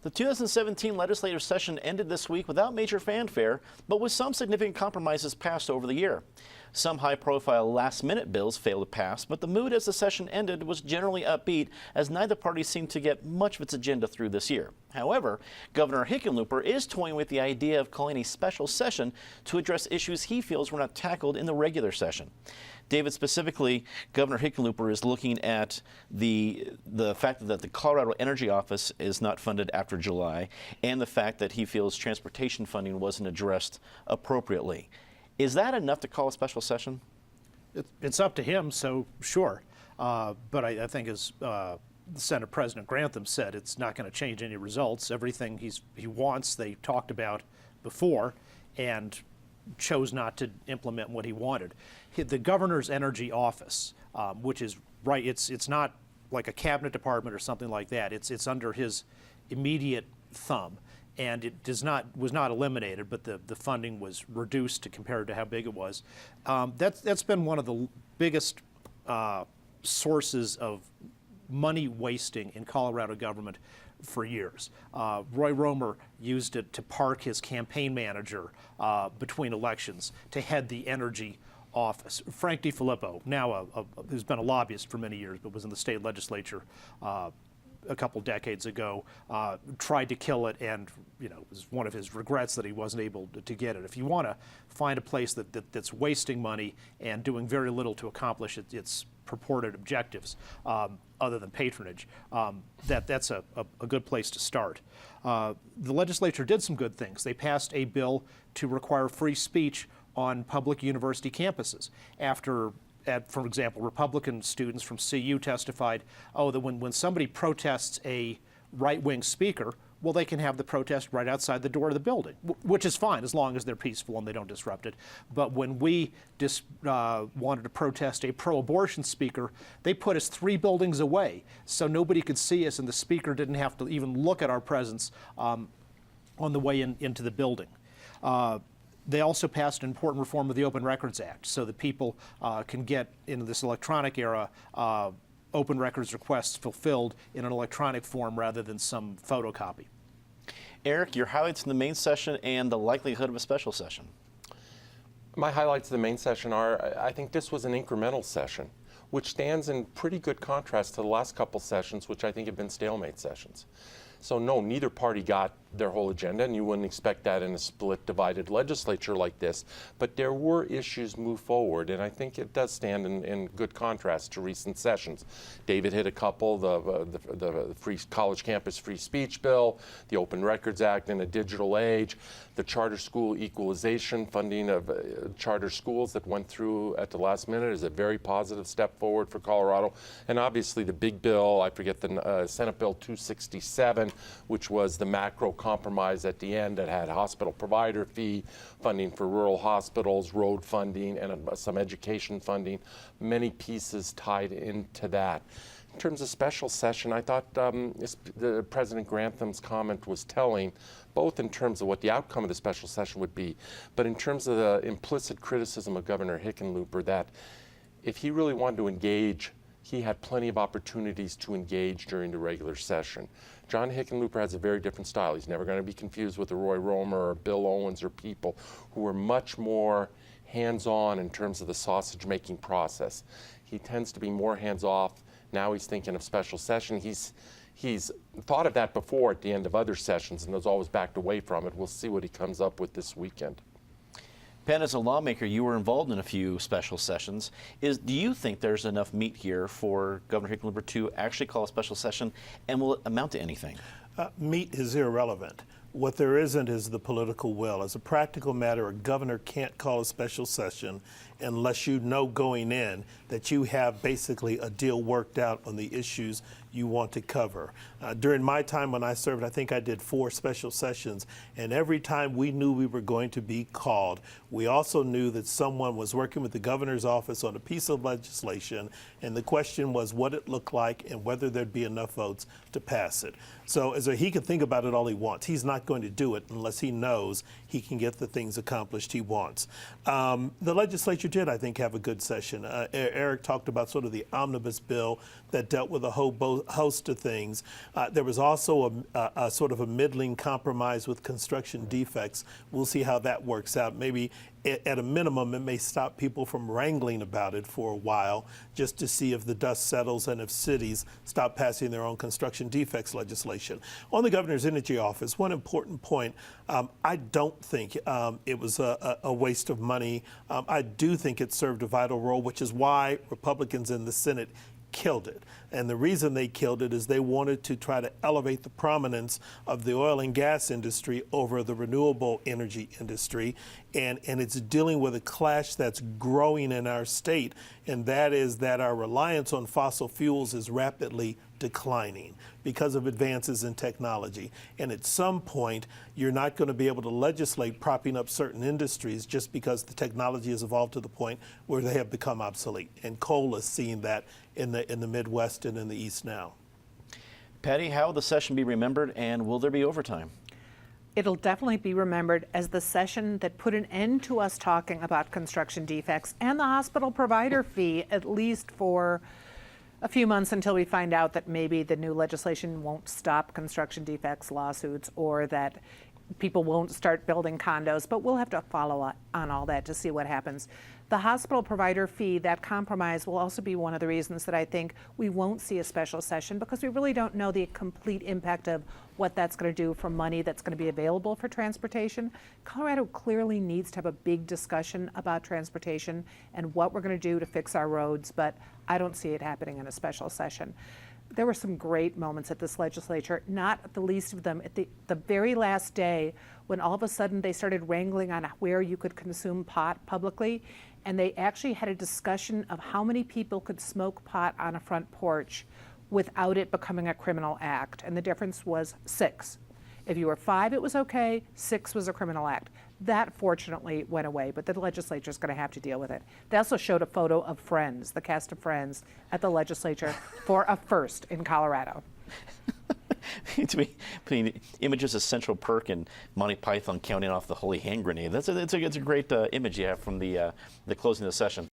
The 2017 legislative session ended this week without major fanfare, but with some significant compromises passed over the year. Some high-profile last-minute bills failed to pass, but the mood as the session ended was generally upbeat, as neither party seemed to get much of its agenda through this year. However, Governor Hickenlooper is toying with the idea of calling a special session to address issues he feels were not tackled in the regular session. David, specifically, Governor Hickenlooper is looking at the fact that the Colorado Energy Office is not funded after July, and the fact that he feels transportation funding wasn't addressed appropriately. Is that enough to call a special session? It's up to him, so sure. But I think as Senate President Grantham said, it's not going to change any results. Everything he wants, they talked about before, and chose not to implement what he wanted. The governor's energy office, which is right, it's not like a cabinet department or something like that. It's under his immediate thumb, and it was not eliminated, but the funding was reduced compared to how big it was. That's been one of the biggest sources of money wasting in Colorado government for years. Roy Romer used it to park his campaign manager between elections to head the energy office. Frank DiFilippo, now who's been a lobbyist for many years but was in the state legislature a couple decades ago, tried to kill it, and it was one of his regrets that he wasn't able to get it. If you want to find a place that's wasting money and doing very little to accomplish its purported objectives, other than patronage, that's a good place to start. The legislature did some good things. They passed a bill to require free speech on public university campuses after, for example, Republican students from CU testified, that when somebody protests a right-wing speaker, well, they can have the protest right outside the door of the building, which is fine as long as they're peaceful and they don't disrupt it. But when we wanted to protest a pro-abortion speaker, they put us 3 buildings away so nobody could see us, and the speaker didn't have to even look at our presence on the way into the building. They also passed an important reform of the Open Records Act so that people can get, in this electronic era, open records requests fulfilled in an electronic form rather than some photocopy. Eric, your highlights in the main session and the likelihood of a special session. My highlights of the main session are, I think this was an incremental session, which stands in pretty good contrast to the last couple sessions, which I think have been stalemate sessions. So no, neither party got their whole agenda, and you wouldn't expect that in a split, divided legislature like this. But there were issues move forward, and I think it does stand in good contrast to recent sessions. David hit a couple, the free college campus free speech bill, the Open Records Act in a digital age, the charter school equalization funding of charter schools that went through at the last minute is a very positive step forward for Colorado. And obviously the big bill, I forget the Senate Bill 267, which was the macro compromise at the end that had hospital provider fee, funding for rural hospitals, road funding, and some education funding, many pieces tied into that. In terms of special session, I thought the President Grantham's comment was telling, both in terms of what the outcome of the special session would be, but in terms of the implicit criticism of Governor Hickenlooper that if he really wanted to engage, he had plenty of opportunities to engage during the regular session. John Hickenlooper has a very different style. He's never going to be confused with a Roy Romer or Bill Owens or people who are much more hands-on in terms of the sausage-making process. He tends to be more hands-off. Now he's thinking of special session. He's thought of that before at the end of other sessions and has always backed away from it. We'll see what he comes up with this weekend. Penn, as a lawmaker, you were involved in a few special sessions. Do you think there's enough meat here for Governor Hickenlooper to actually call a special session, and will it amount to anything? Meat is irrelevant. What there isn't is the political will. As a practical matter, a governor can't call a special session unless you know going in that you have basically a deal worked out on the issues you want to cover. During my time when I served, I think I did 4 special sessions, and every time we knew we were going to be called, we also knew that someone was working with the governor's office on a piece of legislation, and the question was what it looked like and whether there'd be enough votes to pass it. So he can think about it all he wants. He's not going to do it unless he knows he can get the things accomplished he wants. The legislature did, I think, have a good session. Eric talked about sort of the omnibus bill that dealt with a whole host of things. There was also a sort of a middling compromise with construction defects. We'll see how that works out. Maybe at a minimum, it may stop people from wrangling about it for a while, just to see if the dust settles and if cities stop passing their own construction defects legislation. On the governor's energy office, one important point, I don't think it was a waste of money. I do think it served a vital role, which is why Republicans in the Senate killed it. And the reason they killed it is they wanted to try to elevate the prominence of the oil and gas industry over the renewable energy industry. And it's dealing with a clash that's growing in our state, and that is that our reliance on fossil fuels is rapidly declining because of advances in technology. And at some point, you're not going to be able to legislate propping up certain industries just because the technology has evolved to the point where they have become obsolete. And coal is seeing that in the Midwest and in the East now. Patty, how will the session be remembered, and will there be overtime? It'll definitely be remembered as the session that put an end to us talking about construction defects and the hospital provider fee, at least for a few months until we find out that maybe the new legislation won't stop construction defects lawsuits, or that people won't start building condos. But we'll have to follow on all that to see what happens. The hospital provider fee, that compromise, will also be one of the reasons that I think we won't see a special session, because we really don't know the complete impact of what that's going to do for money that's going to be available for transportation. Colorado clearly needs to have a big discussion about transportation and what we're going to do to fix our roads, but I don't see it happening in a special session. There were some great moments at this legislature, not the least of them at the very last day, when all of a sudden they started wrangling on where you could consume pot publicly, and they actually had a discussion of how many people could smoke pot on a front porch without it becoming a criminal act, and the difference was 6. If you were 5, it was okay. 6 was a criminal act. That fortunately went away, but the legislature is going to have to deal with it. They also showed a photo of Friends, the cast of Friends, at the legislature for a first in Colorado. To me, putting images of Central Perk and Monty Python counting off the holy hand grenade. It's a great image you have from the closing of the session.